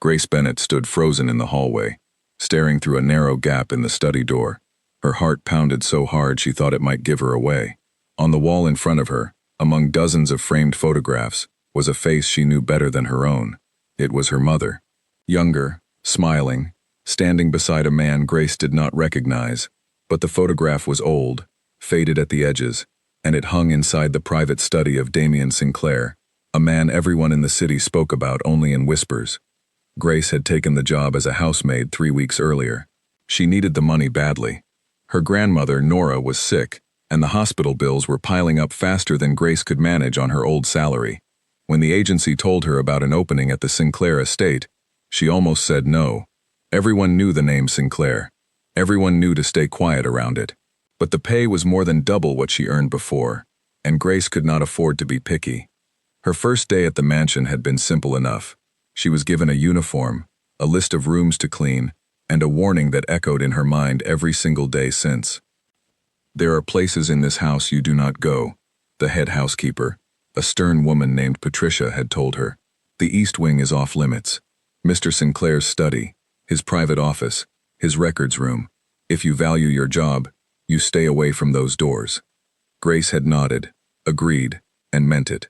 Grace Bennett stood frozen in the hallway, staring through a narrow gap in the study door. Her heart pounded so hard she thought it might give her away. On the wall in front of her, among dozens of framed photographs, was a face she knew better than her own. It was her mother. Younger, smiling, standing beside a man Grace did not recognize. But the photograph was old, faded at the edges, and it hung inside the private study of Damien Sinclair, a man everyone in the city spoke about only in whispers. Grace had taken the job as a housemaid 3 weeks earlier. She needed the money badly. Her grandmother, Nora, was sick, and the hospital bills were piling up faster than Grace could manage on her old salary. When the agency told her about an opening at the Sinclair estate, she almost said no. Everyone knew the name Sinclair. Everyone knew to stay quiet around it. But the pay was more than double what she earned before, and Grace could not afford to be picky. Her first day at the mansion had been simple enough. She was given a uniform, a list of rooms to clean, and a warning that echoed in her mind every single day since. "There are places in this house you do not go," the head housekeeper, a stern woman named Patricia, had told her. "The East Wing is off limits. Mr. Sinclair's study, his private office, his records room. If you value your job, you stay away from those doors." Grace had nodded, agreed, and meant it.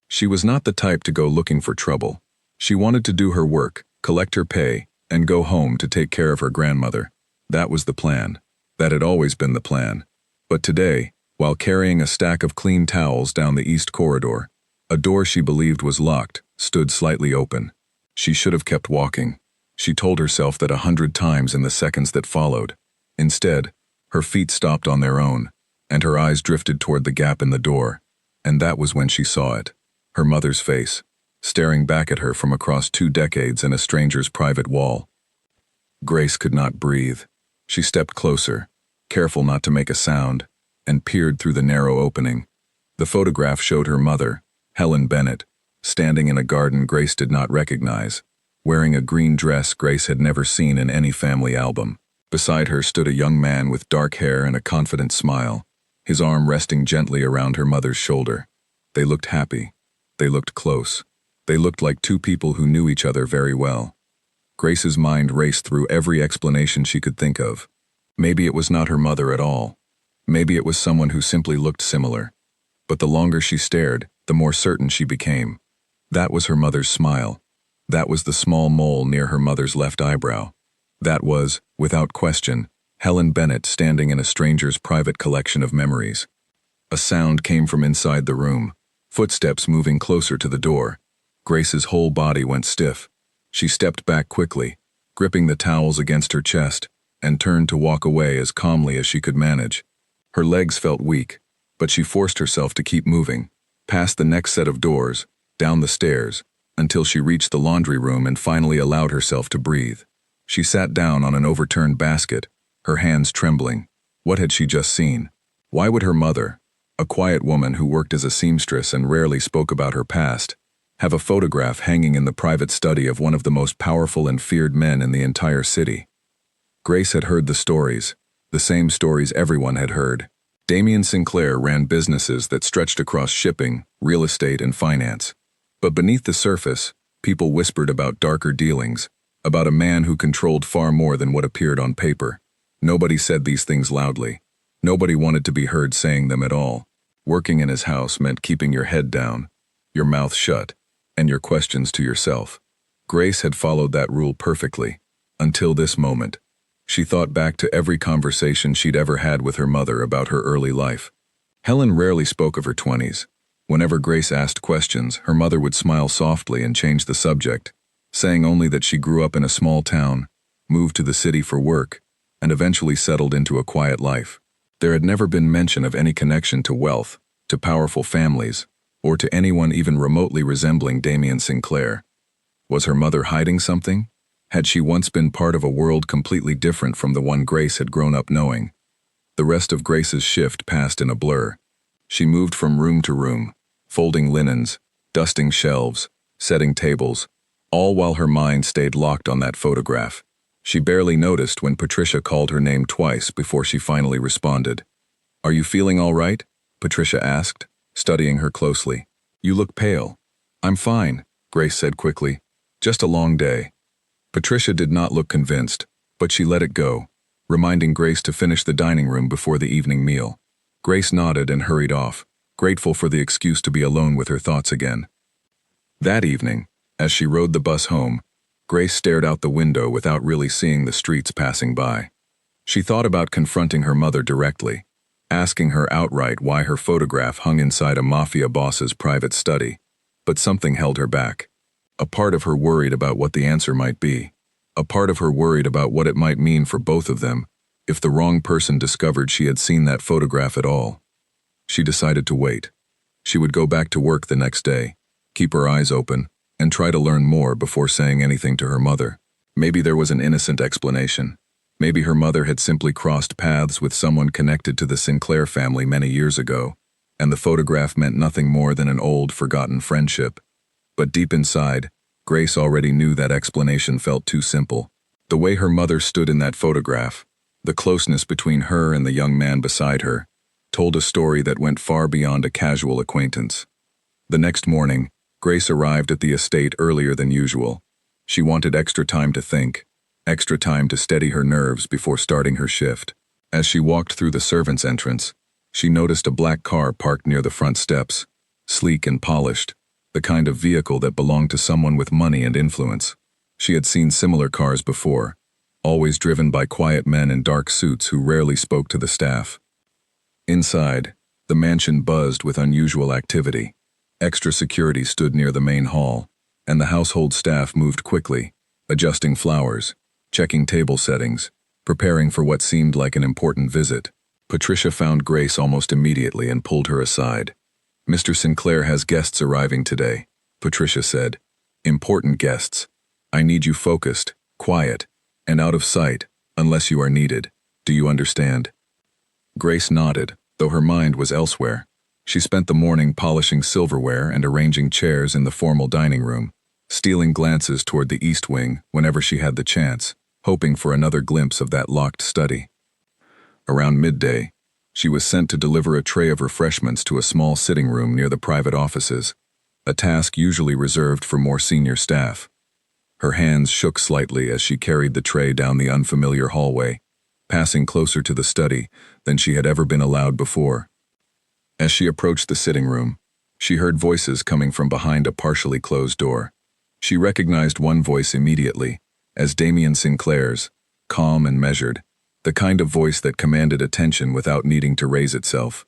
She was not the type to go looking for trouble. She wanted to do her work, collect her pay, and go home to take care of her grandmother. That was the plan. That had always been the plan. But today, while carrying a stack of clean towels down the east corridor, a door she believed was locked stood slightly open. She should have kept walking. She told herself that 100 times in the seconds that followed. Instead, her feet stopped on their own, and her eyes drifted toward the gap in the door, and that was when she saw it. Her mother's face, staring back at her from across 2 decades in a stranger's private wall. Grace could not breathe. She stepped closer, careful not to make a sound, and peered through the narrow opening. The photograph showed her mother, Helen Bennett, standing in a garden Grace did not recognize, wearing a green dress Grace had never seen in any family album. Beside her stood a young man with dark hair and a confident smile, his arm resting gently around her mother's shoulder. They looked happy. They looked close. They looked like 2 people who knew each other very well. Grace's mind raced through every explanation she could think of. Maybe it was not her mother at all. Maybe it was someone who simply looked similar. But the longer she stared, the more certain she became. That was her mother's smile. That was the small mole near her mother's left eyebrow. That was, without question, Helen Bennett standing in a stranger's private collection of memories. A sound came from inside the room, footsteps moving closer to the door. Grace's whole body went stiff. She stepped back quickly, gripping the towels against her chest, and turned to walk away as calmly as she could manage. Her legs felt weak, but she forced herself to keep moving, past the next set of doors, down the stairs, until she reached the laundry room and finally allowed herself to breathe. She sat down on an overturned basket, her hands trembling. What had she just seen? Why would her mother, a quiet woman who worked as a seamstress and rarely spoke about her past, have a photograph hanging in the private study of one of the most powerful and feared men in the entire city? Grace had heard the stories, the same stories everyone had heard. Damien Sinclair ran businesses that stretched across shipping, real estate, and finance. But beneath the surface, people whispered about darker dealings, about a man who controlled far more than what appeared on paper. Nobody said these things loudly. Nobody wanted to be heard saying them at all. Working in his house meant keeping your head down, your mouth shut, and your questions to yourself. Grace had followed that rule perfectly, until this moment. She thought back to every conversation she'd ever had with her mother about her early life. Helen rarely spoke of her 20s. Whenever Grace asked questions, her mother would smile softly and change the subject, saying only that she grew up in a small town, moved to the city for work, and eventually settled into a quiet life. There had never been mention of any connection to wealth, to powerful families, or to anyone even remotely resembling Damien Sinclair. Was her mother hiding something? Had she once been part of a world completely different from the one Grace had grown up knowing? The rest of Grace's shift passed in a blur. She moved from room to room, folding linens, dusting shelves, setting tables, all while her mind stayed locked on that photograph. She barely noticed when Patricia called her name twice before she finally responded. "Are you feeling all right?" Patricia asked, studying her closely. "You look pale." "I'm fine," Grace said quickly. "Just a long day." Patricia did not look convinced, but she let it go, reminding Grace to finish the dining room before the evening meal. Grace nodded and hurried off, grateful for the excuse to be alone with her thoughts again. That evening, as she rode the bus home, Grace stared out the window without really seeing the streets passing by. She thought about confronting her mother directly, asking her outright why her photograph hung inside a mafia boss's private study, but something held her back. A part of her worried about what the answer might be. A part of her worried about what it might mean for both of them if the wrong person discovered she had seen that photograph at all. She decided to wait. She would go back to work the next day, keep her eyes open, and try to learn more before saying anything to her mother. Maybe there was an innocent explanation. Maybe her mother had simply crossed paths with someone connected to the Sinclair family many years ago, and the photograph meant nothing more than an old, forgotten friendship. But deep inside, Grace already knew that explanation felt too simple. The way her mother stood in that photograph, the closeness between her and the young man beside her, told a story that went far beyond a casual acquaintance. The next morning, Grace arrived at the estate earlier than usual. She wanted extra time to think, extra time to steady her nerves before starting her shift. As she walked through the servants' entrance, she noticed a black car parked near the front steps, sleek and polished, the kind of vehicle that belonged to someone with money and influence. She had seen similar cars before, always driven by quiet men in dark suits who rarely spoke to the staff. Inside, the mansion buzzed with unusual activity. Extra security stood near the main hall, and the household staff moved quickly, adjusting flowers, checking table settings, preparing for what seemed like an important visit. Patricia found Grace almost immediately and pulled her aside. "Mr. Sinclair has guests arriving today," Patricia said. "Important guests. I need you focused, quiet, and out of sight, unless you are needed. Do you understand?" Grace nodded, though her mind was elsewhere. She spent the morning polishing silverware and arranging chairs in the formal dining room, stealing glances toward the east wing whenever she had the chance, hoping for another glimpse of that locked study. Around midday, she was sent to deliver a tray of refreshments to a small sitting room near the private offices, a task usually reserved for more senior staff. Her hands shook slightly as she carried the tray down the unfamiliar hallway, passing closer to the study than she had ever been allowed before. As she approached the sitting room, she heard voices coming from behind a partially closed door. She recognized one voice immediately, as Damien Sinclair's, calm and measured, the kind of voice that commanded attention without needing to raise itself.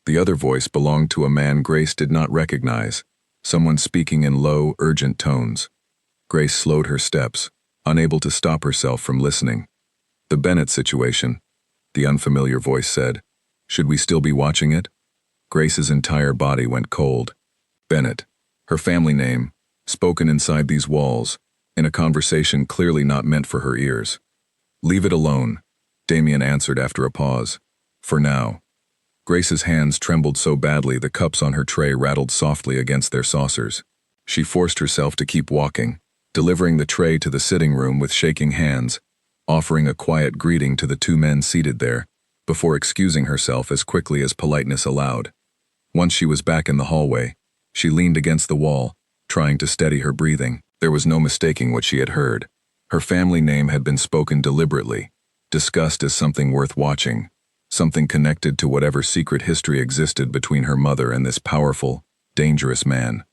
The other voice belonged to a man Grace did not recognize, someone speaking in low, urgent tones. Grace slowed her steps, unable to stop herself from listening. "The Bennett situation," the unfamiliar voice said. "Should we still be watching it?" Grace's entire body went cold. Bennett, her family name, spoken inside these walls, in a conversation clearly not meant for her ears. "Leave it alone," Damien answered after a pause. "For now." Grace's hands trembled so badly the cups on her tray rattled softly against their saucers. She forced herself to keep walking, delivering the tray to the sitting room with shaking hands, offering a quiet greeting to the two men seated there, before excusing herself as quickly as politeness allowed. Once she was back in the hallway, she leaned against the wall, trying to steady her breathing. There was no mistaking what she had heard. Her family name had been spoken deliberately, discussed as something worth watching, something connected to whatever secret history existed between her mother and this powerful, dangerous man.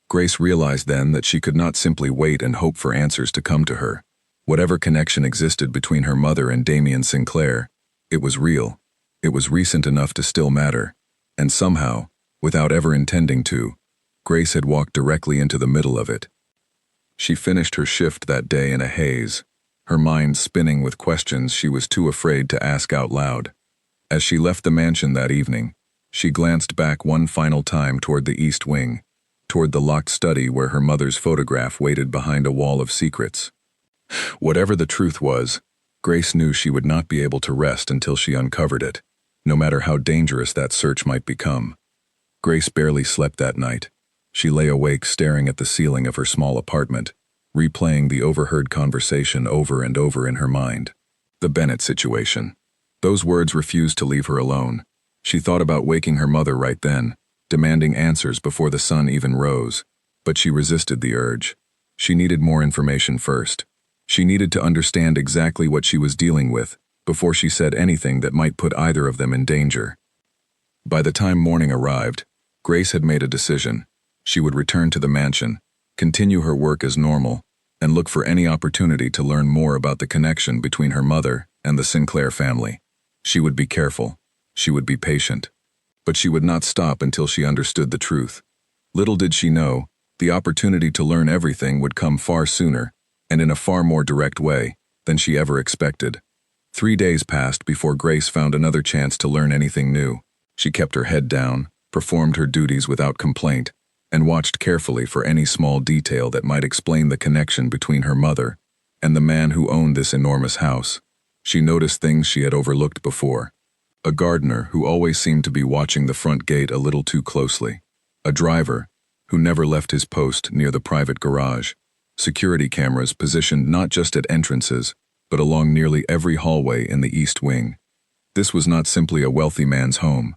Grace realized then that she could not simply wait and hope for answers to come to her. Whatever connection existed between her mother and Damien Sinclair, it was real. It was recent enough to still matter. And somehow, without ever intending to, Grace had walked directly into the middle of it. She finished her shift that day in a haze, her mind spinning with questions she was too afraid to ask out loud. As she left the mansion that evening, she glanced back one final time toward the east wing, toward the locked study where her mother's photograph waited behind a wall of secrets. Whatever the truth was, Grace knew she would not be able to rest until she uncovered it, no matter how dangerous that search might become. Grace barely slept that night. She lay awake staring at the ceiling of her small apartment, replaying the overheard conversation over and over in her mind. The Bennett situation. Those words refused to leave her alone. She thought about waking her mother right then, demanding answers before the sun even rose, but she resisted the urge. She needed more information first. She needed to understand exactly what she was dealing with before she said anything that might put either of them in danger. By the time morning arrived, Grace had made a decision. She would return to the mansion, continue her work as normal, and look for any opportunity to learn more about the connection between her mother and the Sinclair family. She would be careful. She would be patient. But she would not stop until she understood the truth. Little did she know, the opportunity to learn everything would come far sooner, and in a far more direct way than she ever expected. 3 days passed before Grace found another chance to learn anything new. She kept her head down, performed her duties without complaint, and watched carefully for any small detail that might explain the connection between her mother and the man who owned this enormous house. She noticed things she had overlooked before. A gardener who always seemed to be watching the front gate a little too closely. A driver who never left his post near the private garage. Security cameras positioned not just at entrances, but along nearly every hallway in the East Wing. This was not simply a wealthy man's home.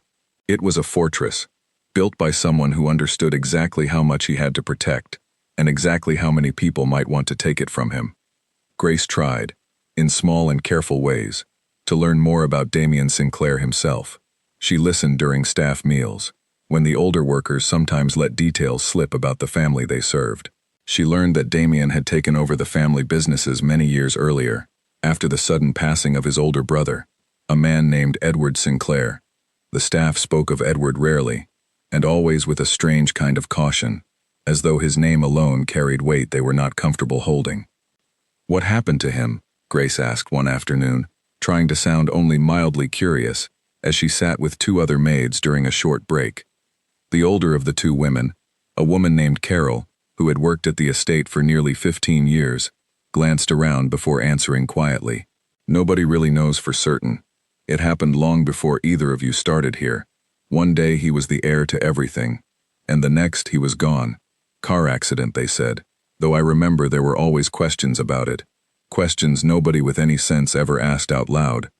It was a fortress, built by someone who understood exactly how much he had to protect, and exactly how many people might want to take it from him. Grace tried, in small and careful ways, to learn more about Damien Sinclair himself. She listened during staff meals, when the older workers sometimes let details slip about the family they served. She learned that Damien had taken over the family businesses many years earlier, after the sudden passing of his older brother, a man named Edward Sinclair. The staff spoke of Edward rarely, and always with a strange kind of caution, as though his name alone carried weight they were not comfortable holding. "What happened to him?" Grace asked one afternoon, trying to sound only mildly curious, as she sat with 2 other maids during a short break. The older of the 2 women, a woman named Carol, who had worked at the estate for nearly 15 years, glanced around before answering quietly. "Nobody really knows for certain. It happened long before either of you started here. One day he was the heir to everything, and the next he was gone. Car accident, they said, though I remember there were always questions about it. Questions nobody with any sense ever asked out loud."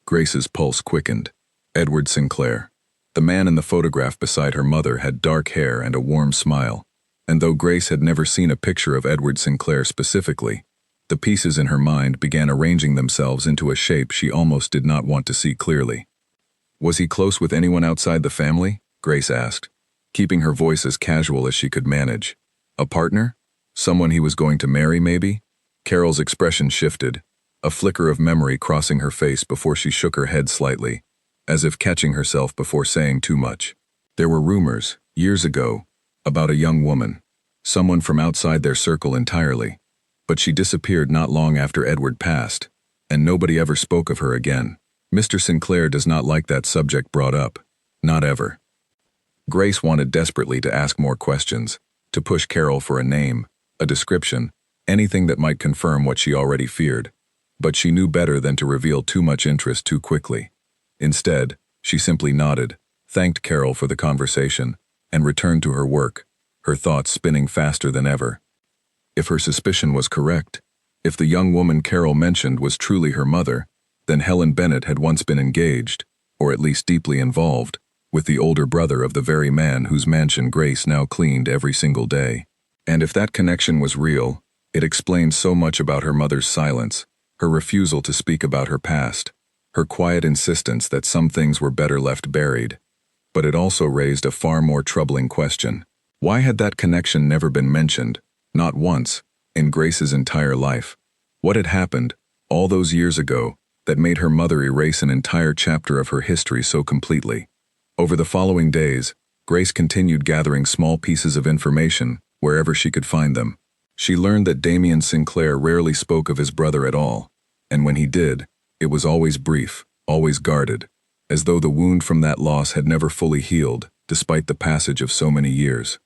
Grace's pulse quickened. Edward Sinclair. The man in the photograph beside her mother had dark hair and a warm smile, and though Grace had never seen a picture of Edward Sinclair specifically, the pieces in her mind began arranging themselves into a shape she almost did not want to see clearly. "Was he close with anyone outside the family?" Grace asked, keeping her voice as casual as she could manage. "A partner? Someone he was going to marry, maybe?" Carol's expression shifted, a flicker of memory crossing her face before she shook her head slightly, as if catching herself before saying too much. "There were rumors, years ago, about a young woman, someone from outside their circle entirely, but she disappeared not long after Edward passed, and nobody ever spoke of her again. Mr. Sinclair does not like that subject brought up, not ever." Grace wanted desperately to ask more questions, to push Carol for a name, a description, anything that might confirm what she already feared, but she knew better than to reveal too much interest too quickly. Instead, she simply nodded, thanked Carol for the conversation, and returned to her work, her thoughts spinning faster than ever. If her suspicion was correct, if the young woman Carol mentioned was truly her mother, then Helen Bennett had once been engaged, or at least deeply involved, with the older brother of the very man whose mansion Grace now cleaned every single day. And if that connection was real, it explained so much about her mother's silence, her refusal to speak about her past, her quiet insistence that some things were better left buried. But it also raised a far more troubling question. Why had that connection never been mentioned, not once, in Grace's entire life? What had happened, all those years ago, that made her mother erase an entire chapter of her history so completely? Over the following days, Grace continued gathering small pieces of information wherever she could find them. She learned that Damien Sinclair rarely spoke of his brother at all, and when he did, it was always brief, always guarded, as though the wound from that loss had never fully healed, despite the passage of so many years.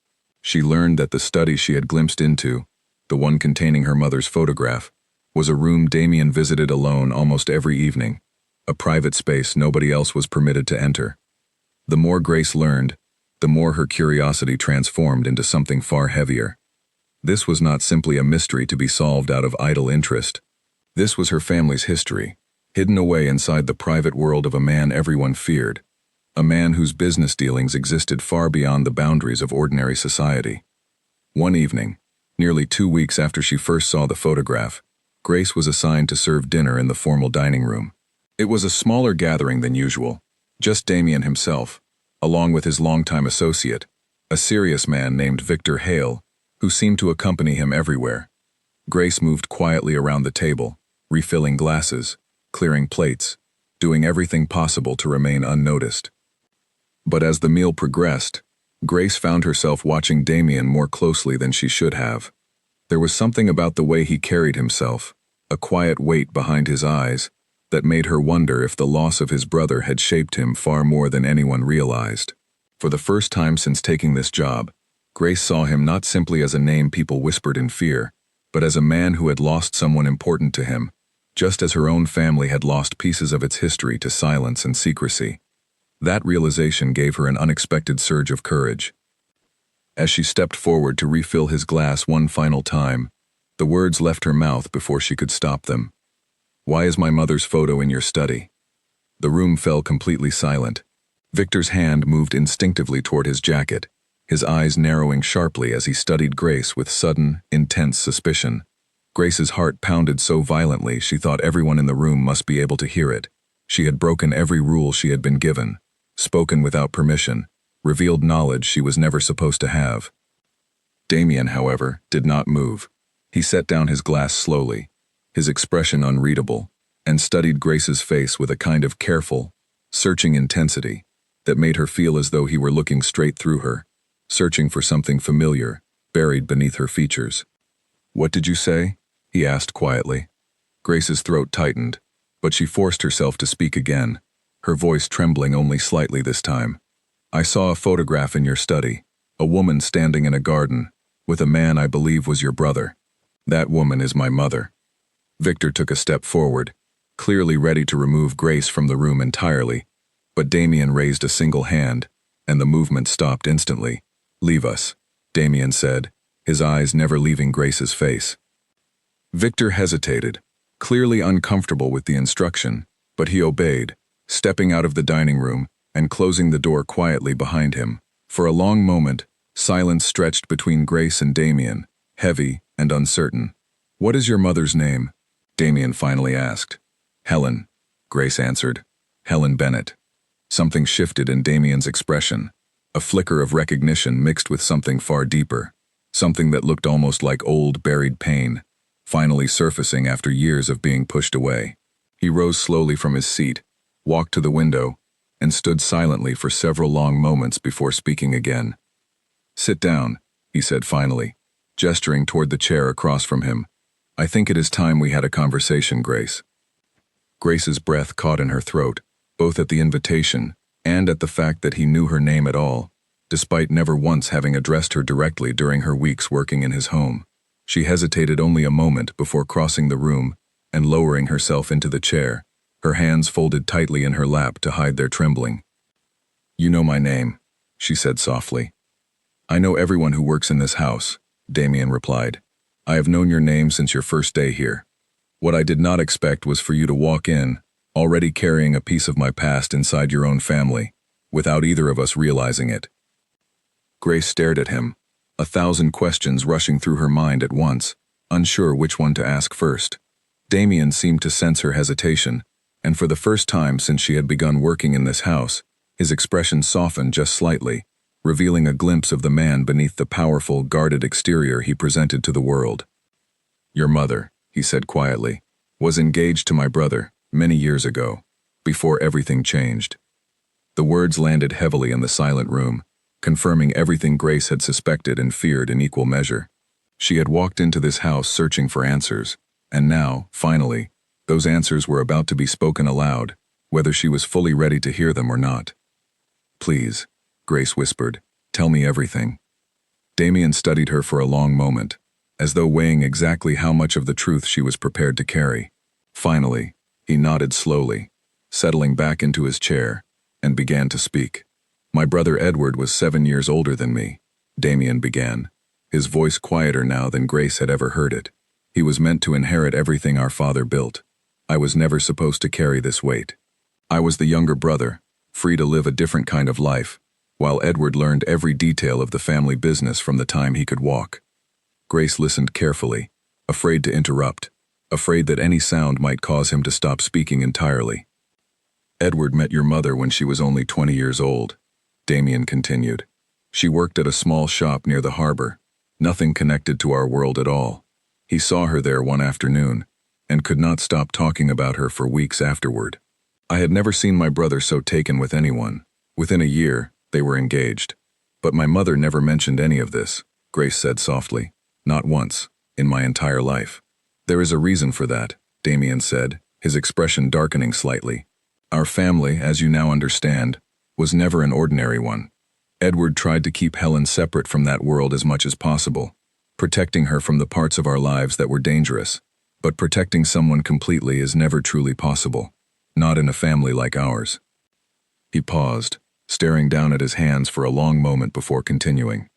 She learned that the study she had glimpsed into, the one containing her mother's photograph, was a room Damien visited alone almost every evening, a private space nobody else was permitted to enter. The more Grace learned, the more her curiosity transformed into something far heavier. This was not simply a mystery to be solved out of idle interest. This was her family's history, hidden away inside the private world of a man everyone feared, a man whose business dealings existed far beyond the boundaries of ordinary society. One evening, nearly 2 weeks after she first saw the photograph, Grace was assigned to serve dinner in the formal dining room. It was a smaller gathering than usual, just Damien himself, along with his longtime associate, a serious man named Victor Hale, who seemed to accompany him everywhere. Grace moved quietly around the table, refilling glasses, clearing plates, doing everything possible to remain unnoticed. But as the meal progressed, Grace found herself watching Damien more closely than she should have. There was something about the way he carried himself, a quiet weight behind his eyes, that made her wonder if the loss of his brother had shaped him far more than anyone realized. For the first time since taking this job, Grace saw him not simply as a name people whispered in fear, but as a man who had lost someone important to him, just as her own family had lost pieces of its history to silence and secrecy. That realization gave her an unexpected surge of courage. As she stepped forward to refill his glass one final time, the words left her mouth before she could stop them. "Why is my mother's photo in your study?" The room fell completely silent. Victor's hand moved instinctively toward his jacket, his eyes narrowing sharply as he studied Grace with sudden, intense suspicion. Grace's heart pounded so violently she thought everyone in the room must be able to hear it. She had broken every rule she had been given, spoken without permission, revealed knowledge she was never supposed to have. Damien, however, did not move. He set down his glass slowly, his expression unreadable, and studied Grace's face with a kind of careful, searching intensity that made her feel as though he were looking straight through her, searching for something familiar, buried beneath her features. "What did you say?" he asked quietly. Grace's throat tightened, but she forced herself to speak again, her voice trembling only slightly this time. "I saw a photograph in your study, a woman standing in a garden, with a man I believe was your brother. That woman is my mother." Victor took a step forward, clearly ready to remove Grace from the room entirely, but Damien raised a single hand, and the movement stopped instantly. "Leave us," Damien said, his eyes never leaving Grace's face. Victor hesitated, clearly uncomfortable with the instruction, but he obeyed, stepping out of the dining room and closing the door quietly behind him. For a long moment, silence stretched between Grace and Damien, heavy and uncertain. "What is your mother's name?" Damien finally asked. "Helen," Grace answered. "Helen Bennett." Something shifted in Damien's expression, a flicker of recognition mixed with something far deeper, something that looked almost like old, buried pain, finally surfacing after years of being pushed away. He rose slowly from his seat, walked to the window, and stood silently for several long moments before speaking again. "Sit down," he said finally, gesturing toward the chair across from him. "I think it is time we had a conversation, Grace." Grace's breath caught in her throat, both at the invitation and at the fact that he knew her name at all, despite never once having addressed her directly during her weeks working in his home. She hesitated only a moment before crossing the room and lowering herself into the chair, her hands folded tightly in her lap to hide their trembling. "You know my name," she said softly. "I know everyone who works in this house," Damien replied. "I have known your name since your first day here. What I did not expect was for you to walk in, already carrying a piece of my past inside your own family, without either of us realizing it." Grace stared at him, a thousand questions rushing through her mind at once, unsure which one to ask first. Damien seemed to sense her hesitation, and for the first time since she had begun working in this house, his expression softened just slightly, revealing a glimpse of the man beneath the powerful, guarded exterior he presented to the world. "Your mother," he said quietly, "was engaged to my brother many years ago, before everything changed." The words landed heavily in the silent room, confirming everything Grace had suspected and feared in equal measure. She had walked into this house searching for answers, and now, finally, those answers were about to be spoken aloud, whether she was fully ready to hear them or not. "Please," Grace whispered, "tell me everything." Damien studied her for a long moment, as though weighing exactly how much of the truth she was prepared to carry. Finally, he nodded slowly, settling back into his chair, and began to speak. "My brother Edward was 7 years older than me," Damien began, his voice quieter now than Grace had ever heard it. "He was meant to inherit everything our father built. I was never supposed to carry this weight. I was the younger brother, free to live a different kind of life, while Edward learned every detail of the family business from the time he could walk." Grace listened carefully, afraid to interrupt, afraid that any sound might cause him to stop speaking entirely. Edward met your mother when she was only 20 years old, Damien continued. She worked at a small shop near the harbor, nothing connected to our world at all. He saw her there one afternoon, and could not stop talking about her for weeks afterward. I had never seen my brother so taken with anyone. Within a year, they were engaged. But my mother never mentioned any of this, Grace said softly. Not once, in my entire life. There is a reason for that, Damien said, his expression darkening slightly. Our family, as you now understand, was never an ordinary one. Edward tried to keep Helen separate from that world as much as possible, protecting her from the parts of our lives that were dangerous. But protecting someone completely is never truly possible, not in a family like ours. He paused, staring down at his hands for a long moment before continuing.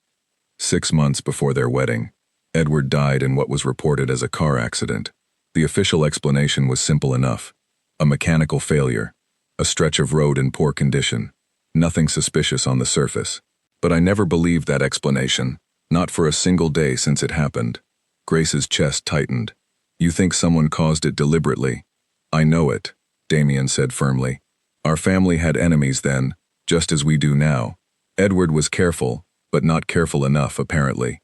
6 months before their wedding, Edward died in what was reported as a car accident. The official explanation was simple enough. A mechanical failure, a stretch of road in poor condition. Nothing suspicious on the surface. But I never believed that explanation, not for a single day since it happened. Grace's chest tightened. You think someone caused it deliberately? I know it, Damien said firmly. Our family had enemies then, just as we do now. Edward was careful, but not careful enough, apparently.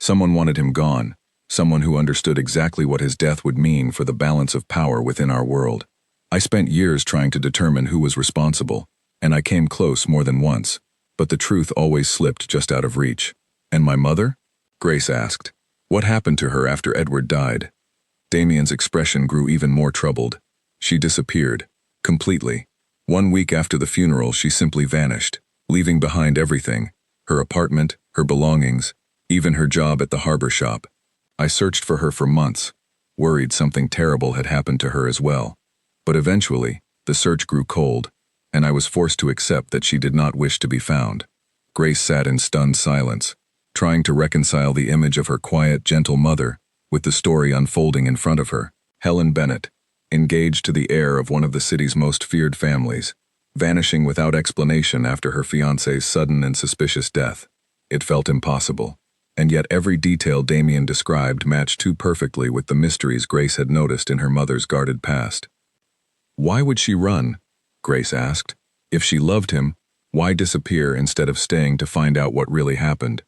Someone wanted him gone, someone who understood exactly what his death would mean for the balance of power within our world. I spent years trying to determine who was responsible, and I came close more than once, but the truth always slipped just out of reach. And my mother? Grace asked. What happened to her after Edward died? Damien's expression grew even more troubled. She disappeared. Completely. 1 week after the funeral, she simply vanished, leaving behind everything. Her apartment, her belongings, even her job at the harbor shop. I searched for her for months, worried something terrible had happened to her as well. But eventually, the search grew cold, and I was forced to accept that she did not wish to be found. Grace sat in stunned silence, trying to reconcile the image of her quiet, gentle mother with the story unfolding in front of her. Helen Bennett, engaged to the heir of one of the city's most feared families, vanishing without explanation after her fiancé's sudden and suspicious death. It felt impossible, and yet every detail Damien described matched too perfectly with the mysteries Grace had noticed in her mother's guarded past. Why would she run? Grace asked. If she loved him, why disappear instead of staying to find out what really happened?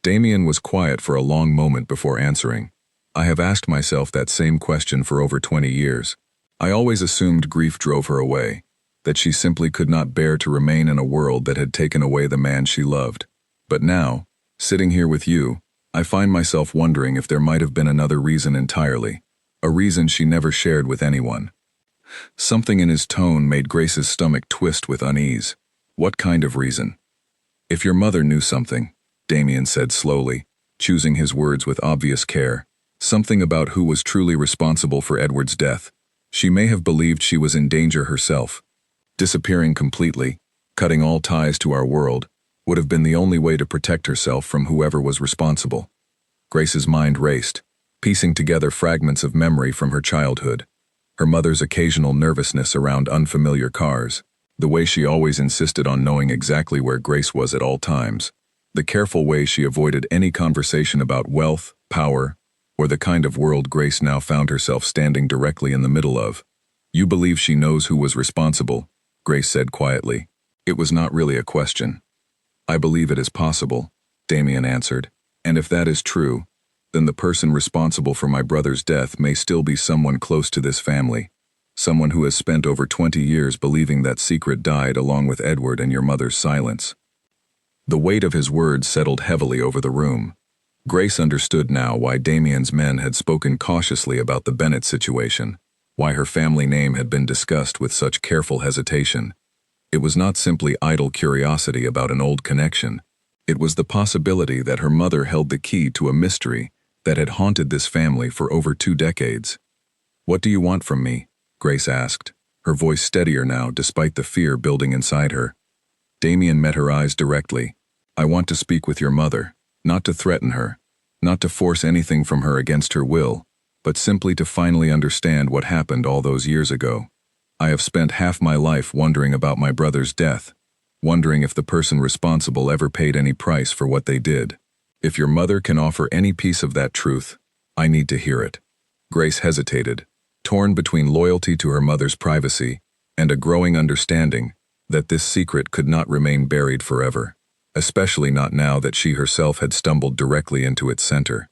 Damien was quiet for a long moment before answering. I have asked myself that same question for over 20 years. I always assumed grief drove her away, that she simply could not bear to remain in a world that had taken away the man she loved. But now, sitting here with you, I find myself wondering if there might have been another reason entirely, a reason she never shared with anyone. Something in his tone made Grace's stomach twist with unease. What kind of reason? If your mother knew something, Damien said slowly, choosing his words with obvious care, something about who was truly responsible for Edward's death, she may have believed she was in danger herself. Disappearing completely, cutting all ties to our world, would have been the only way to protect herself from whoever was responsible. Grace's mind raced, piecing together fragments of memory from her childhood. Her mother's occasional nervousness around unfamiliar cars, the way she always insisted on knowing exactly where Grace was at all times, the careful way she avoided any conversation about wealth, power, or the kind of world Grace now found herself standing directly in the middle of. You believe she knows who was responsible, Grace said quietly. It was not really a question. I believe it is possible, Damien answered, and if that is true, then the person responsible for my brother's death may still be someone close to this family, someone who has spent over 20 years believing that secret died along with Edward and your mother's silence. The weight of his words settled heavily over the room. Grace understood now why Damien's men had spoken cautiously about the Bennett situation, why her family name had been discussed with such careful hesitation. It was not simply idle curiosity about an old connection. It was the possibility that her mother held the key to a mystery that had haunted this family for over 2 decades. What do you want from me? Grace asked, her voice steadier now despite the fear building inside her. Damien met her eyes directly. I want to speak with your mother, not to threaten her, not to force anything from her against her will, but simply to finally understand what happened all those years ago. I have spent half my life wondering about my brother's death, wondering if the person responsible ever paid any price for what they did. If your mother can offer any piece of that truth, I need to hear it. Grace hesitated, torn between loyalty to her mother's privacy and a growing understanding that this secret could not remain buried forever, especially not now that she herself had stumbled directly into its center.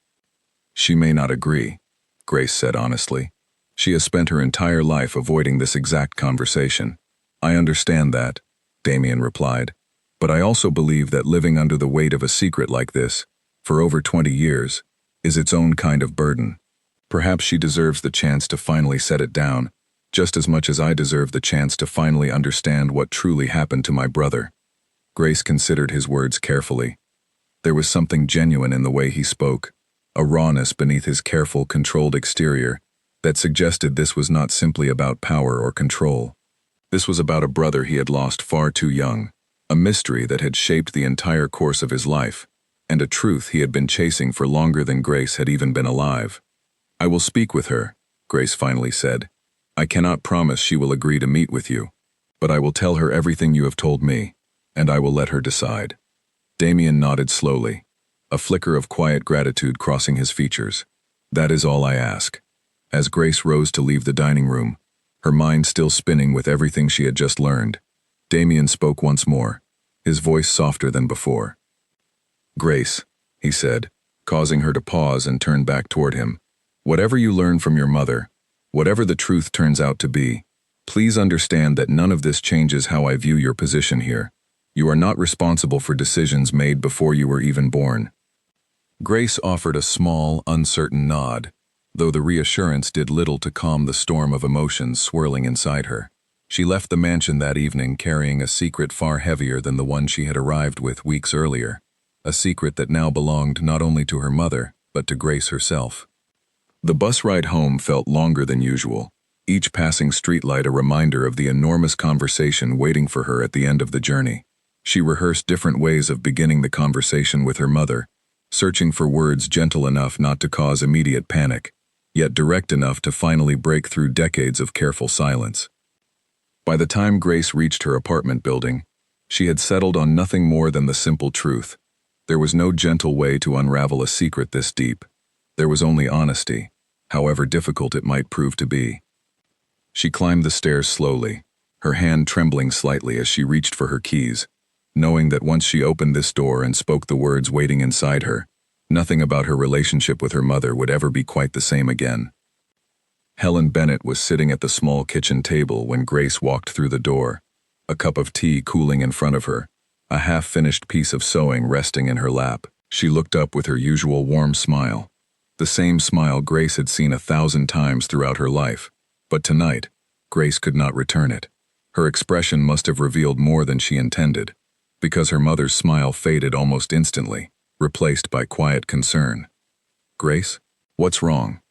She may not agree, Grace said honestly. She has spent her entire life avoiding this exact conversation. I understand that, Damien replied, but I also believe that living under the weight of a secret like this, for over 20 years, is its own kind of burden. Perhaps she deserves the chance to finally set it down, just as much as I deserve the chance to finally understand what truly happened to my brother. Grace considered his words carefully. There was something genuine in the way he spoke, a rawness beneath his careful, controlled exterior that suggested this was not simply about power or control. This was about a brother he had lost far too young, a mystery that had shaped the entire course of his life, and a truth he had been chasing for longer than Grace had even been alive. I will speak with her, Grace finally said. I cannot promise she will agree to meet with you, but I will tell her everything you have told me, and I will let her decide. Damien nodded slowly, a flicker of quiet gratitude crossing his features. That is all I ask. As Grace rose to leave the dining room, her mind still spinning with everything she had just learned, Damien spoke once more, his voice softer than before. Grace, he said, causing her to pause and turn back toward him, whatever you learn from your mother, whatever the truth turns out to be, please understand that none of this changes how I view your position here. You are not responsible for decisions made before you were even born. Grace offered a small, uncertain nod, though the reassurance did little to calm the storm of emotions swirling inside her. She left the mansion that evening carrying a secret far heavier than the one she had arrived with weeks earlier, a secret that now belonged not only to her mother, but to Grace herself. The bus ride home felt longer than usual, each passing streetlight a reminder of the enormous conversation waiting for her at the end of the journey. She rehearsed different ways of beginning the conversation with her mother, searching for words gentle enough not to cause immediate panic, yet direct enough to finally break through decades of careful silence. By the time Grace reached her apartment building, she had settled on nothing more than the simple truth. There was no gentle way to unravel a secret this deep. There was only honesty, however difficult it might prove to be. She climbed the stairs slowly, her hand trembling slightly as she reached for her keys, knowing that once she opened this door and spoke the words waiting inside her, nothing about her relationship with her mother would ever be quite the same again. Helen Bennett was sitting at the small kitchen table when Grace walked through the door, a cup of tea cooling in front of her, a half-finished piece of sewing resting in her lap. She looked up with her usual warm smile, the same smile Grace had seen 1,000 times throughout her life, but tonight, Grace could not return it. Her expression must have revealed more than she intended, because her mother's smile faded almost instantly, replaced by quiet concern. Grace? What's wrong?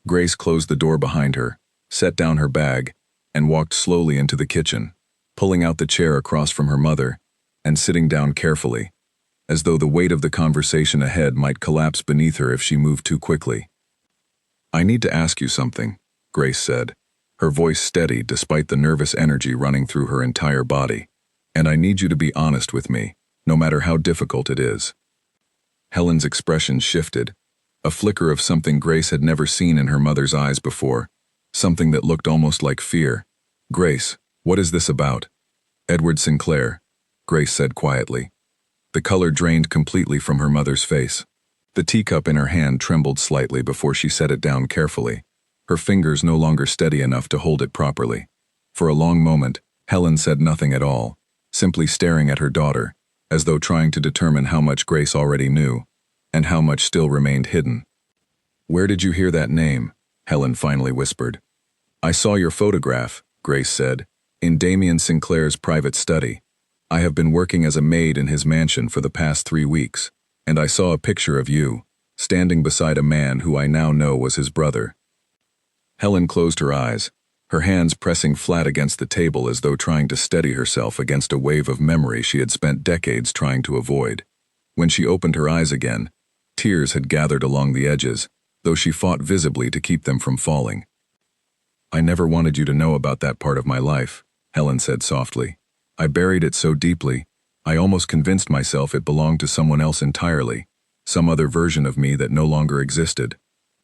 Grace closed the door behind her, set down her bag, and walked slowly into the kitchen, pulling out the chair across from her mother, and sitting down carefully, as though the weight of the conversation ahead might collapse beneath her if she moved too quickly. I need to ask you something, Grace said, her voice steady despite the nervous energy running through her entire body. And I need you to be honest with me, no matter how difficult it is. Helen's expression shifted, a flicker of something Grace had never seen in her mother's eyes before, something that looked almost like fear. Grace, what is this about? Edward Sinclair, Grace said quietly. The color drained completely from her mother's face. The teacup in her hand trembled slightly before she set it down carefully, her fingers no longer steady enough to hold it properly. For a long moment, Helen said nothing at all, simply staring at her daughter, as though trying to determine how much Grace already knew, and how much still remained hidden. Where did you hear that name? Helen finally whispered. I saw your photograph, Grace said, in Damien Sinclair's private study. I have been working as a maid in his mansion for the past 3 weeks, and I saw a picture of you, standing beside a man who I now know was his brother. Helen closed her eyes, her hands pressing flat against the table as though trying to steady herself against a wave of memory she had spent decades trying to avoid. When she opened her eyes again, tears had gathered along the edges, though she fought visibly to keep them from falling. I never wanted you to know about that part of my life, Helen said softly. I buried it so deeply, I almost convinced myself it belonged to someone else entirely, some other version of me that no longer existed.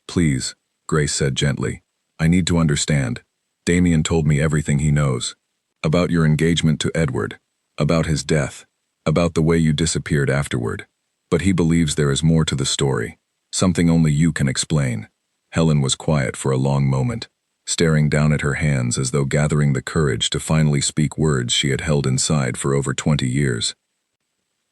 Please, Grace said gently. I need to understand. Damien told me everything he knows. About your engagement to Edward. About his death. About the way you disappeared afterward. But he believes there is more to the story. Something only you can explain. Helen was quiet for a long moment, staring down at her hands as though gathering the courage to finally speak words she had held inside for over 20 years.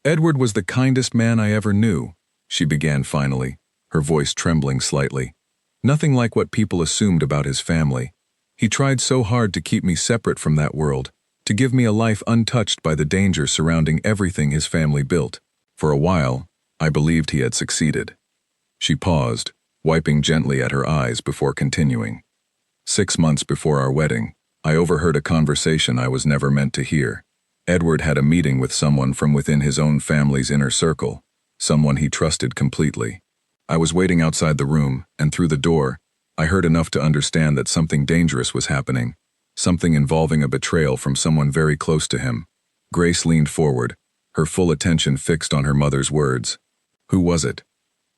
Edward was the kindest man I ever knew, she began finally, her voice trembling slightly. Nothing like what people assumed about his family. He tried so hard to keep me separate from that world, to give me a life untouched by the danger surrounding everything his family built. For a while, I believed he had succeeded. She paused, wiping gently at her eyes before continuing. 6 months before our wedding, I overheard a conversation I was never meant to hear. Edward had a meeting with someone from within his own family's inner circle, someone he trusted completely. I was waiting outside the room, and through the door, I heard enough to understand that something dangerous was happening, something involving a betrayal from someone very close to him. Grace leaned forward, her full attention fixed on her mother's words. Who was it?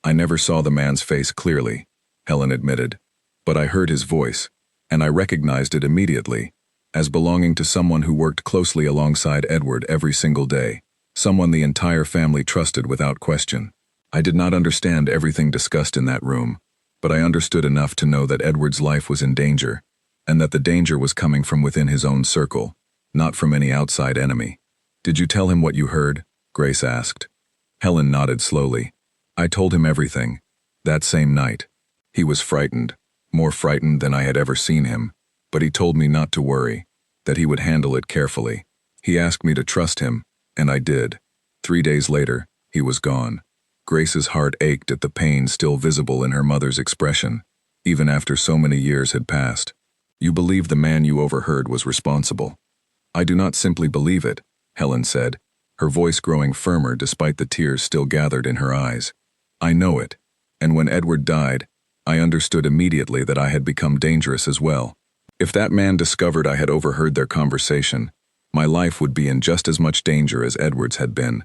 I never saw the man's face clearly, Helen admitted, but I heard his voice, and I recognized it immediately, as belonging to someone who worked closely alongside Edward every single day, someone the entire family trusted without question. I did not understand everything discussed in that room, but I understood enough to know that Edward's life was in danger, and that the danger was coming from within his own circle, not from any outside enemy. Did you tell him what you heard? Grace asked. Helen nodded slowly. I told him everything. That same night. He was frightened, more frightened than I had ever seen him, but he told me not to worry, that he would handle it carefully. He asked me to trust him, and I did. 3 days later, he was gone. Grace's heart ached at the pain still visible in her mother's expression, even after so many years had passed. You believe the man you overheard was responsible. I do not simply believe it, Helen said, her voice growing firmer despite the tears still gathered in her eyes. I know it, and when Edward died, I understood immediately that I had become dangerous as well. If that man discovered I had overheard their conversation, my life would be in just as much danger as Edward's had been.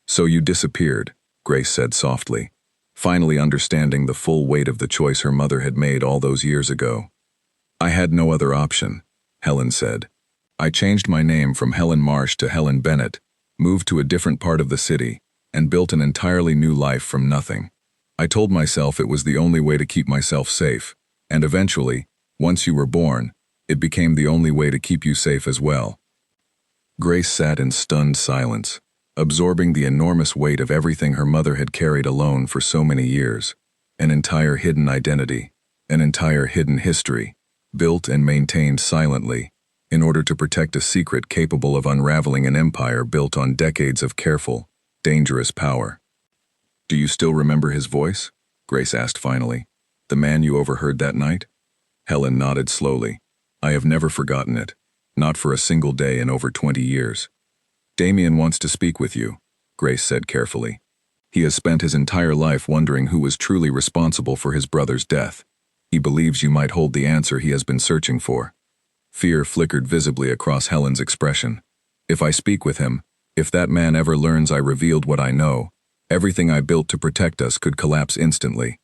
So you disappeared, Grace said softly, finally understanding the full weight of the choice her mother had made all those years ago. I had no other option, Helen said. I changed my name from Helen Marsh to Helen Bennett, moved to a different part of the city, and built an entirely new life from nothing. I told myself it was the only way to keep myself safe, and eventually, once you were born, it became the only way to keep you safe as well. Grace sat in stunned silence, absorbing the enormous weight of everything her mother had carried alone for so many years. An entire hidden identity, an entire hidden history, built and maintained silently, in order to protect a secret capable of unraveling an empire built on decades of careful, dangerous power. Do you still remember his voice? Grace asked finally. The man you overheard that night? Helen nodded slowly. I have never forgotten it, not for a single day in over 20 years. Damien wants to speak with you, Grace said carefully. He has spent his entire life wondering who was truly responsible for his brother's death. He believes you might hold the answer he has been searching for. Fear flickered visibly across Helen's expression. If I speak with him, if that man ever learns I revealed what I know, everything I built to protect us could collapse instantly.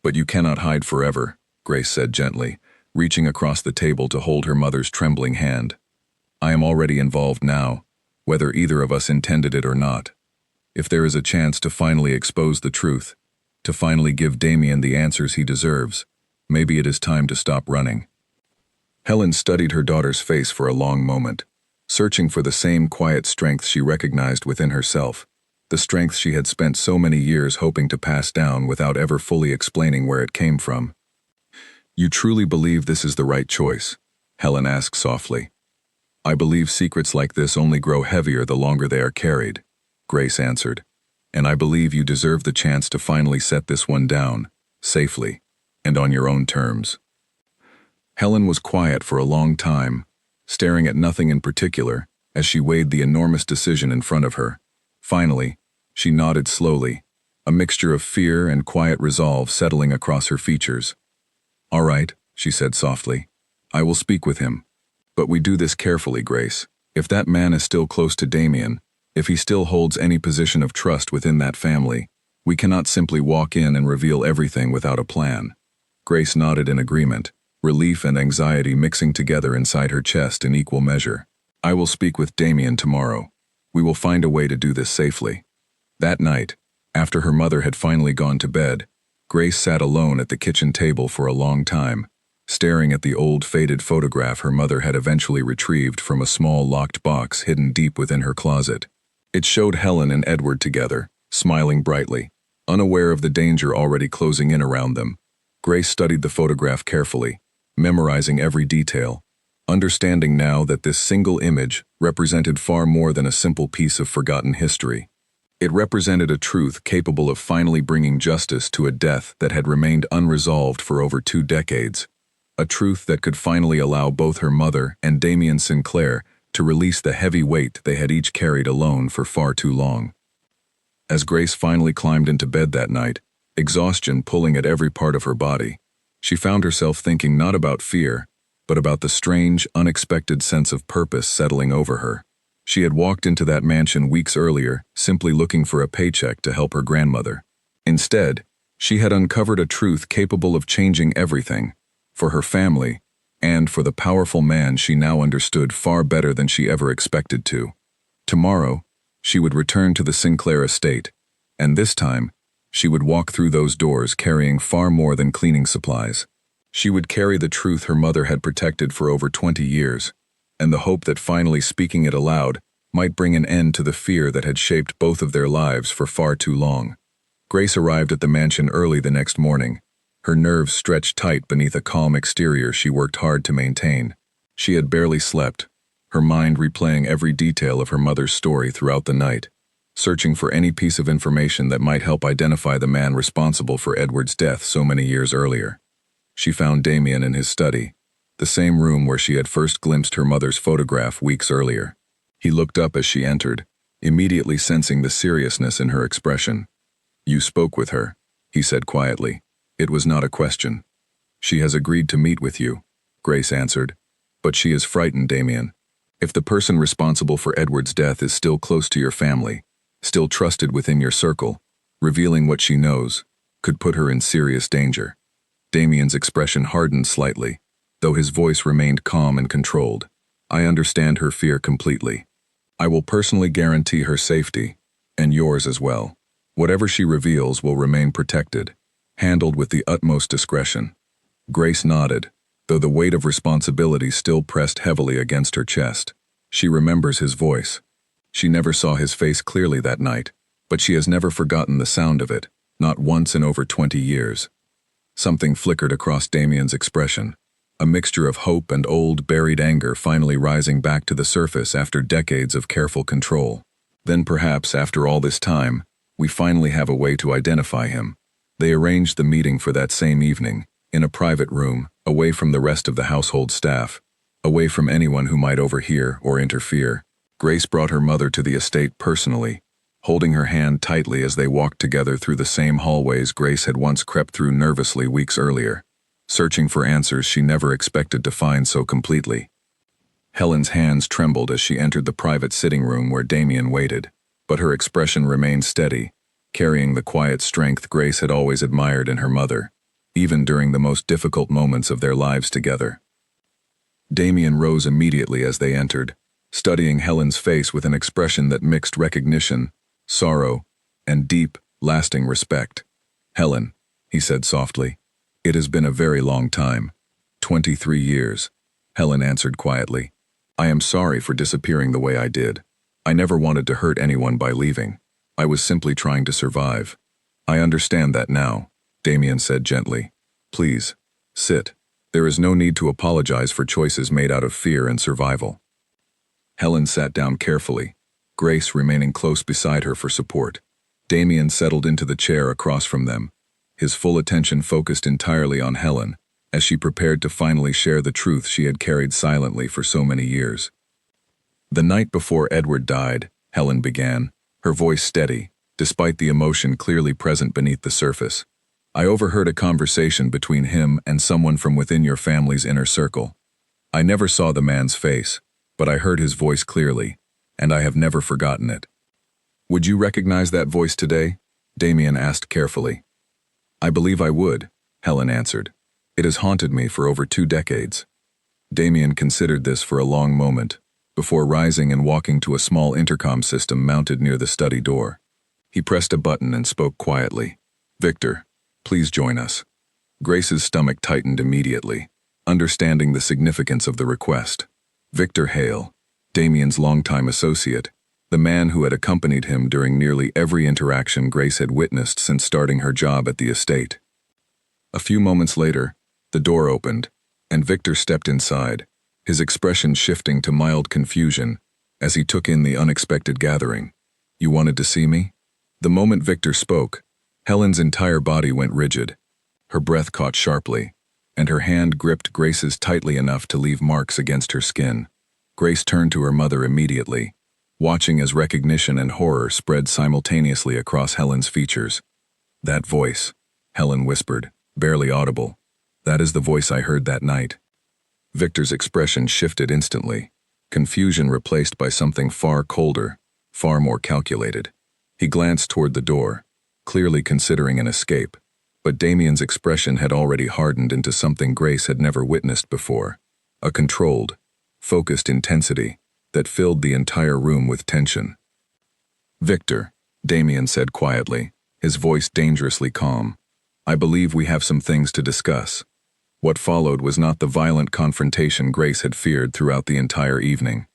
But you cannot hide forever, Grace said gently, reaching across the table to hold her mother's trembling hand. I am already involved now, whether either of us intended it or not. If there is a chance to finally expose the truth, to finally give Damien the answers he deserves, maybe it is time to stop running. Helen studied her daughter's face for a long moment, searching for the same quiet strength she recognized within herself, the strength she had spent so many years hoping to pass down without ever fully explaining where it came from. You truly believe this is the right choice? Helen asked softly. I believe secrets like this only grow heavier the longer they are carried, Grace answered, and I believe you deserve the chance to finally set this one down, safely, and on your own terms. Helen was quiet for a long time, staring at nothing in particular as she weighed the enormous decision in front of her. Finally, she nodded slowly, a mixture of fear and quiet resolve settling across her features. All right, she said softly. I will speak with him. But we do this carefully, Grace. If that man is still close to Damien, if he still holds any position of trust within that family, we cannot simply walk in and reveal everything without a plan. Grace nodded in agreement, relief and anxiety mixing together inside her chest in equal measure. I will speak with Damien tomorrow. We will find a way to do this safely. That night, after her mother had finally gone to bed, Grace sat alone at the kitchen table for a long time, staring at the old faded photograph her mother had eventually retrieved from a small locked box hidden deep within her closet. It showed Helen and Edward together, smiling brightly, unaware of the danger already closing in around them. Grace studied the photograph carefully, memorizing every detail, understanding now that this single image represented far more than a simple piece of forgotten history. It represented a truth capable of finally bringing justice to a death that had remained unresolved for over 2 decades. A truth that could finally allow both her mother and Damien Sinclair to release the heavy weight they had each carried alone for far too long. As Grace finally climbed into bed that night, exhaustion pulling at every part of her body, she found herself thinking not about fear, but about the strange, unexpected sense of purpose settling over her. She had walked into that mansion weeks earlier, simply looking for a paycheck to help her grandmother. Instead, she had uncovered a truth capable of changing everything, for her family, and for the powerful man she now understood far better than she ever expected to. Tomorrow, she would return to the Sinclair estate, and this time, she would walk through those doors carrying far more than cleaning supplies. She would carry the truth her mother had protected for over 20 years, and the hope that finally speaking it aloud might bring an end to the fear that had shaped both of their lives for far too long. Grace arrived at the mansion early the next morning, her nerves stretched tight beneath a calm exterior she worked hard to maintain. She had barely slept, her mind replaying every detail of her mother's story throughout the night, searching for any piece of information that might help identify the man responsible for Edward's death so many years earlier. She found Damien in his study, the same room where she had first glimpsed her mother's photograph weeks earlier. He looked up as she entered, immediately sensing the seriousness in her expression. "You spoke with her," he said quietly. "It was not a question." "She has agreed to meet with you," Grace answered. "But she is frightened, Damien. If the person responsible for Edward's death is still close to your family, still trusted within your circle, revealing what she knows could put her in serious danger." Damien's expression hardened slightly, though his voice remained calm and controlled. "I understand her fear completely. I will personally guarantee her safety, and yours as well. Whatever she reveals will remain protected, handled with the utmost discretion." Grace nodded, though the weight of responsibility still pressed heavily against her chest. She remembers his voice. She never saw his face clearly that night, but she has never forgotten the sound of it, not once in over 20 years. Something flickered across Damien's expression, a mixture of hope and old, buried anger finally rising back to the surface after decades of careful control. Then perhaps, after all this time, we finally have a way to identify him. They arranged the meeting for that same evening, in a private room, away from the rest of the household staff, away from anyone who might overhear or interfere. Grace brought her mother to the estate personally, holding her hand tightly as they walked together through the same hallways Grace had once crept through nervously weeks earlier, searching for answers she never expected to find so completely. Helen's hands trembled as she entered the private sitting room where Damien waited, but her expression remained steady, carrying the quiet strength Grace had always admired in her mother, even during the most difficult moments of their lives together. Damien rose immediately as they entered, studying Helen's face with an expression that mixed recognition, sorrow, and deep, lasting respect. "Helen," he said softly, "it has been a very long time. 23 years. Helen answered quietly. "I am sorry for disappearing the way I did. I never wanted to hurt anyone by leaving. I was simply trying to survive." "I understand that now," Damien said gently. "Please, sit. There is no need to apologize for choices made out of fear and survival." Helen sat down carefully, Grace remaining close beside her for support. Damien settled into the chair across from them, his full attention focused entirely on Helen, as she prepared to finally share the truth she had carried silently for so many years. "The night before Edward died," Helen began, her voice steady, despite the emotion clearly present beneath the surface, "I overheard a conversation between him and someone from within your family's inner circle. I never saw the man's face, but I heard his voice clearly, and I have never forgotten it." "Would you recognize that voice today?" Damien asked carefully. "I believe I would," Helen answered. It has haunted me for over 2 decades. Damien considered this for a long moment, before rising and walking to a small intercom system mounted near the study door. He pressed a button and spoke quietly. "Victor, please join us." Grace's stomach tightened immediately, understanding the significance of the request. Victor Hale, Damien's longtime associate, the man who had accompanied him during nearly every interaction Grace had witnessed since starting her job at the estate. A few moments later, the door opened, and Victor stepped inside, his expression shifting to mild confusion as he took in the unexpected gathering. "You wanted to see me?" The moment Victor spoke, Helen's entire body went rigid. Her breath caught sharply, and her hand gripped Grace's tightly enough to leave marks against her skin. Grace turned to her mother immediately, watching as recognition and horror spread simultaneously across Helen's features. "That voice," Helen whispered, barely audible. "That is the voice I heard that night." Victor's expression shifted instantly, confusion replaced by something far colder, far more calculated. He glanced toward the door, clearly considering an escape, but Damien's expression had already hardened into something Grace had never witnessed before, a controlled, focused intensity that filled the entire room with tension. "Victor," Damien said quietly, his voice dangerously calm, "I believe we have some things to discuss." What followed was not the violent confrontation Grace had feared throughout the entire evening.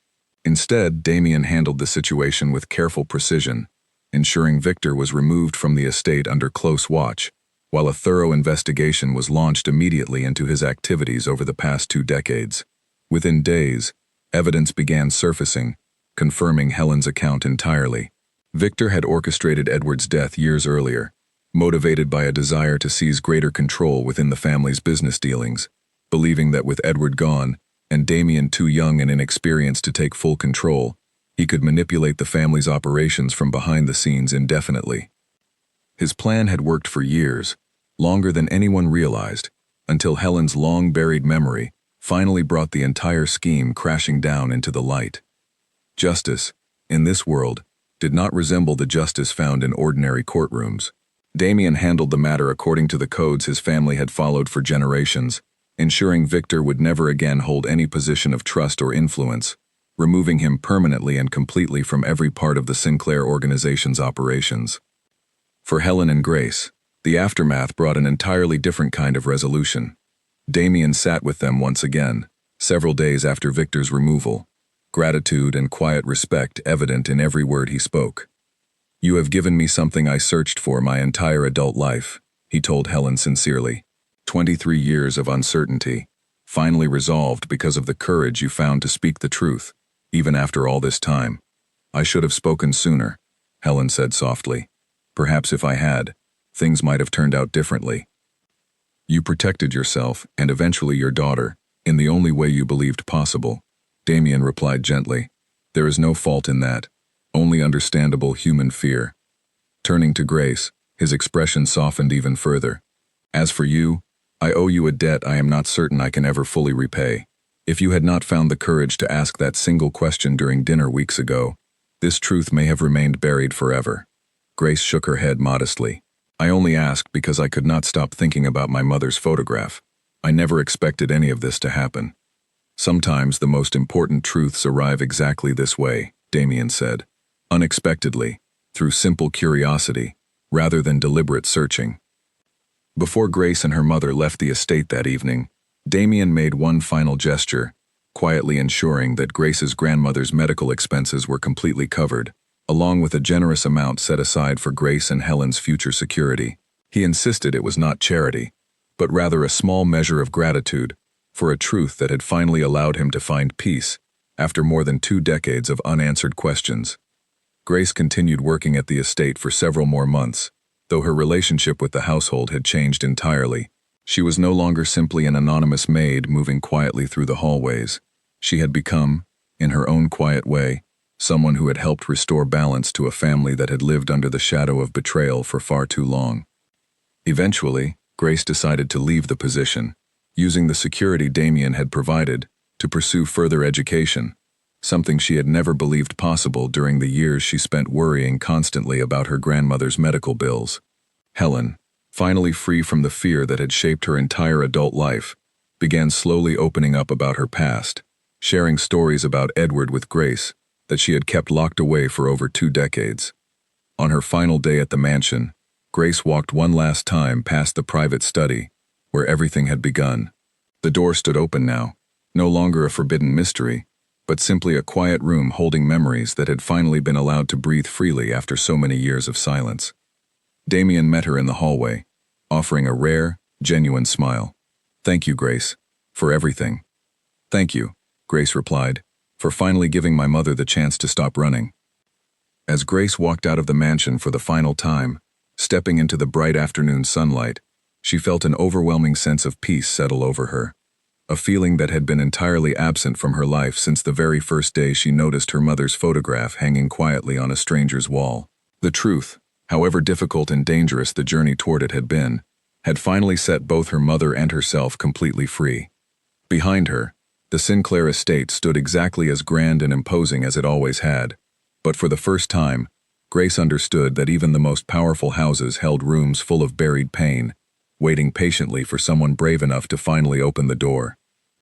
Instead, Damien handled the situation with careful precision, ensuring Victor was removed from the estate under close watch, while a thorough investigation was launched immediately into his activities over the past 2 decades. Within days, evidence began surfacing, confirming Helen's account entirely. Victor had orchestrated Edward's death years earlier, motivated by a desire to seize greater control within the family's business dealings, believing that with Edward gone, and Damien too young and inexperienced to take full control, he could manipulate the family's operations from behind the scenes indefinitely. His plan had worked for years, longer than anyone realized, until Helen's long-buried memory finally brought the entire scheme crashing down into the light. Justice, in this world, did not resemble the justice found in ordinary courtrooms. Damien handled the matter according to the codes his family had followed for generations, ensuring Victor would never again hold any position of trust or influence, removing him permanently and completely from every part of the Sinclair organization's operations. For Helen and Grace, the aftermath brought an entirely different kind of resolution. Damien sat with them once again, several days after Victor's removal, gratitude and quiet respect evident in every word he spoke. "You have given me something I searched for my entire adult life," he told Helen sincerely. 23 years of uncertainty, finally resolved because of the courage you found to speak the truth, even after all this time. "I should have spoken sooner," Helen said softly. "Perhaps if I had, things might have turned out differently." "You protected yourself, and eventually your daughter, in the only way you believed possible," Damien replied gently. "There is no fault in that, only understandable human fear." Turning to Grace, his expression softened even further. "As for you, I owe you a debt I am not certain I can ever fully repay. If you had not found the courage to ask that single question during dinner weeks ago, this truth may have remained buried forever." Grace shook her head modestly. "I only asked because I could not stop thinking about my mother's photograph. I never expected any of this to happen." "Sometimes the most important truths arrive exactly this way," Damien said. "Unexpectedly, through simple curiosity, rather than deliberate searching." Before Grace and her mother left the estate that evening, Damien made one final gesture, quietly ensuring that Grace's grandmother's medical expenses were completely covered, along with a generous amount set aside for Grace and Helen's future security. He insisted it was not charity, but rather a small measure of gratitude for a truth that had finally allowed him to find peace after more than 2 decades of unanswered questions. Grace continued working at the estate for several more months, though her relationship with the household had changed entirely. She was no longer simply an anonymous maid moving quietly through the hallways. She had become, in her own quiet way, someone who had helped restore balance to a family that had lived under the shadow of betrayal for far too long. Eventually, Grace decided to leave the position, using the security Damien had provided to pursue further education, something she had never believed possible during the years she spent worrying constantly about her grandmother's medical bills. Helen, finally free from the fear that had shaped her entire adult life, began slowly opening up about her past, sharing stories about Edward with Grace that she had kept locked away for over 2 decades. On her final day at the mansion, Grace walked one last time past the private study, where everything had begun. The door stood open now, no longer a forbidden mystery, but simply a quiet room holding memories that had finally been allowed to breathe freely after so many years of silence. Damien met her in the hallway, offering a rare, genuine smile. "Thank you, Grace, for everything." "Thank you," Grace replied, "for finally giving my mother the chance to stop running." As Grace walked out of the mansion for the final time, stepping into the bright afternoon sunlight, she felt an overwhelming sense of peace settle over her, a feeling that had been entirely absent from her life since the very first day she noticed her mother's photograph hanging quietly on a stranger's wall. The truth, however difficult and dangerous the journey toward it had been, had finally set both her mother and herself completely free. Behind her, the Sinclair estate stood exactly as grand and imposing as it always had, but for the first time, Grace understood that even the most powerful houses held rooms full of buried pain, waiting patiently for someone brave enough to finally open the door.